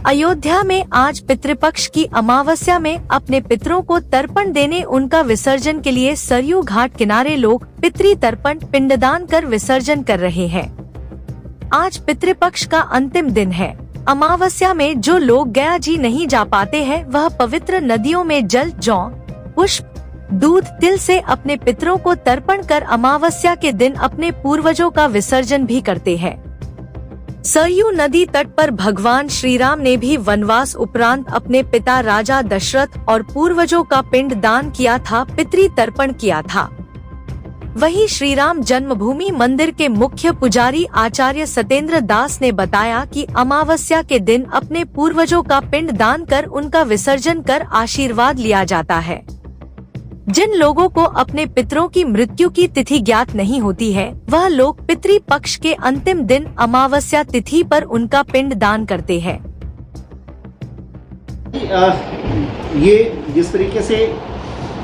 अयोध्या में आज पितृपक्ष की अमावस्या में अपने पितरों को तर्पण देने उनका विसर्जन के लिए सरयू घाट किनारे लोग पितृ तर्पण पिंडदान कर विसर्जन कर रहे हैं। आज पितृपक्ष का अंतिम दिन है। अमावस्या में जो लोग गया जी नहीं जा पाते हैं, वह पवित्र नदियों में जल, जौ, पुष्प, दूध, तिल से अपने पितरों को तर्पण कर अमावस्या के दिन अपने पूर्वजों का विसर्जन भी करते हैं। सरयू नदी तट पर भगवान श्री राम ने भी वनवास उपरांत अपने पिता राजा दशरथ और पूर्वजों का पिंड दान किया था, पितृ तर्पण किया था। वहीं श्री राम जन्मभूमि मंदिर के मुख्य पुजारी आचार्य सतेंद्र दास ने बताया कि अमावस्या के दिन अपने पूर्वजों का पिंड दान कर उनका विसर्जन कर आशीर्वाद लिया जाता है। जिन लोगों को अपने पितरों की मृत्यु की तिथि ज्ञात नहीं होती है, वह लोग पितृ पक्ष के अंतिम दिन अमावस्या तिथि पर उनका पिंड दान करते हैं। ये जिस तरीके से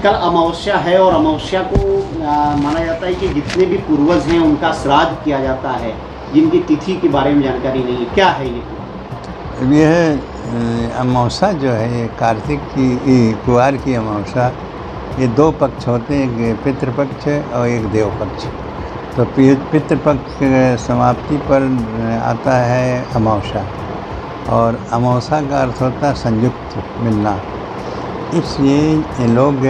कल अमावस्या है और अमावस्या को माना जाता है कि जितने भी पूर्वज हैं उनका श्राद्ध किया जाता है, जिनकी तिथि के बारे में जानकारी नहीं है, क्या है ये? यह अमावस्या जो है, ये कार्तिक की कुवार की अमावस्या, ये दो पक्ष होते हैं, एक पितृपक्ष और एक देव पक्ष। तो पितृपक्ष समाप्ति पर आता है अमावस्या, और अमावस्या का अर्थ होता है संयुक्त मिलना। इसलिए ये लोग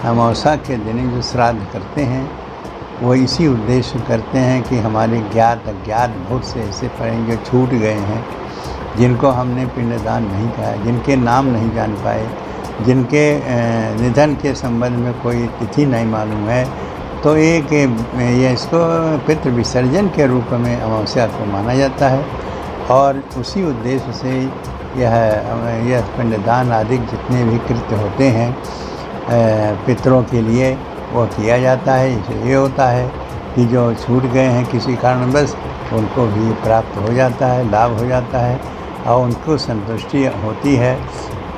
अमावस्या के दिन जो श्राद्ध करते हैं वो इसी उद्देश्य करते हैं कि हमारे ज्ञात अज्ञात बहुत से ऐसे पड़े जो छूट गए हैं, जिनको हमने पिंडदान नहीं किया, जिनके नाम नहीं जान पाए, जिनके निधन के संबंध में कोई तिथि नहीं मालूम है, तो एक ये इसको पितृ विसर्जन के रूप में अमावस्या को माना जाता है। और उसी उद्देश्य से यह पिंडदान आदि जितने भी कृत्य होते हैं पितरों के लिए वो किया जाता है। इससे ये होता है कि जो छूट गए हैं किसी कारणवश, उनको भी प्राप्त हो जाता है, लाभ हो जाता है और उनको संतुष्टि होती है।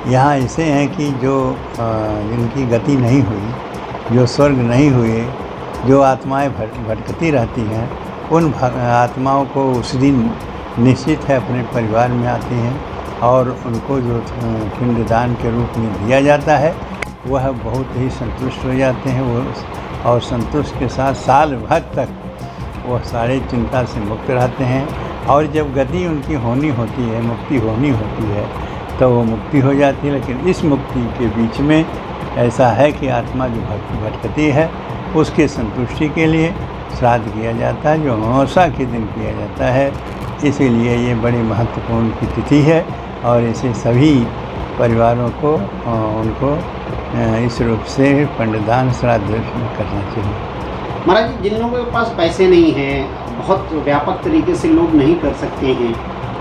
यहाँ ऐसे हैं कि जो जिनकी गति नहीं हुई, जो स्वर्ग नहीं हुए, जो आत्माएं भटकती रहती हैं, उन आत्माओं को उस दिन निश्चित है अपने परिवार में आती हैं और उनको जो पिंडदान के रूप में दिया जाता है वह बहुत ही संतुष्ट हो जाते हैं। वो और संतुष्ट के साथ साल भर तक वह सारे चिंता से मुक्त रहते हैं। और जब गति उनकी होनी होती है, मुक्ति होनी होती है, तो वो मुक्ति हो जाती है। लेकिन इस मुक्ति के बीच में ऐसा है कि आत्मा जो भटकती है उसके संतुष्टि के लिए श्राद्ध किया जाता है, जो अमावस्या के दिन किया जाता है। इसीलिए ये बड़ी महत्वपूर्ण की तिथि है और इसे सभी परिवारों को उनको इस रूप से पिंडदान श्राद्ध करना चाहिए। महाराज जी, जिन लोगों के पास पैसे नहीं हैं, बहुत व्यापक तरीके से लोग नहीं कर सकते हैं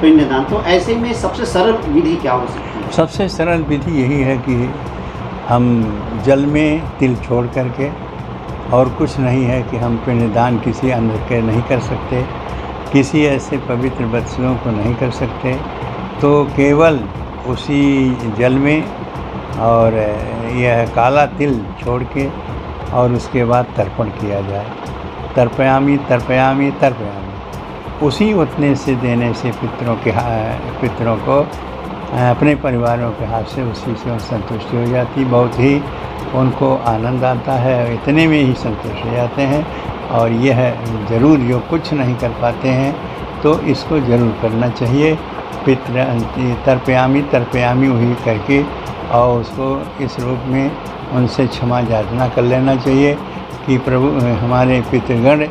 पिंडदान, तो ऐसे में सबसे सरल विधि क्या हो सकती है? सबसे सरल विधि यही है कि हम जल में तिल छोड़ करके, और कुछ नहीं है कि हम पिंडदान किसी अन्य के नहीं कर सकते, किसी ऐसे पवित्र वस्तुओं को नहीं कर सकते, तो केवल उसी जल में और यह काला तिल छोड़ के और उसके बाद तर्पण किया जाए। तर्पयामी तर्पयामी तर्पयामी, उसी उतने से देने से पितरों को अपने परिवारों के हाथ से उसी से संतुष्टि हो जाती, बहुत ही उनको आनंद आता है, इतने में ही संतुष्ट हो जाते हैं। और यह ज़रूर जो कुछ नहीं कर पाते हैं तो इसको ज़रूर करना चाहिए। तर्पयामी तर्पयामी वही करके और उसको इस रूप में उनसे क्षमा याचना कर लेना चाहिए कि प्रभु हमारे पितृगण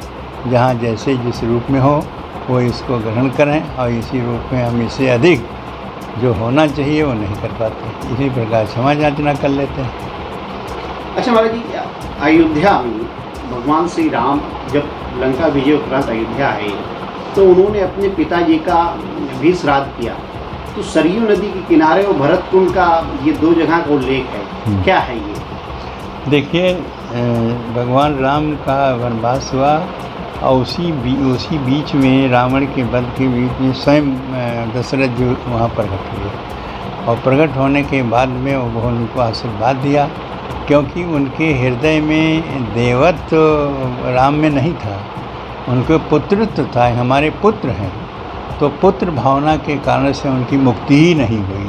जहाँ जैसे जिस रूप में हो वो इसको ग्रहण करें, और इसी रूप में हम इससे अधिक जो होना चाहिए वो नहीं कर पाते, इसी प्रकार क्षमा याचना कर लेते हैं। अच्छा महाराज जी, अयोध्या में भगवान श्री राम जब लंका विजय उपरांत अयोध्या आए तो उन्होंने अपने पिताजी का भी श्राद्ध किया। तो सरयू नदी के किनारे और भरतकुंड का ये दो जगह का उल्लेख है, क्या है ये? देखिए, भगवान राम का वनवास हुआ और उसी बीच में रावण के वध के बीच में स्वयं दशरथ जो वहाँ प्रकट हुए, और प्रकट होने के बाद में वो उनको आशीर्वाद दिया, क्योंकि उनके हृदय में देवत्व राम में नहीं था, उनके पुत्रत्व था, हमारे पुत्र हैं। तो पुत्र भावना के कारण से उनकी मुक्ति ही नहीं हुई।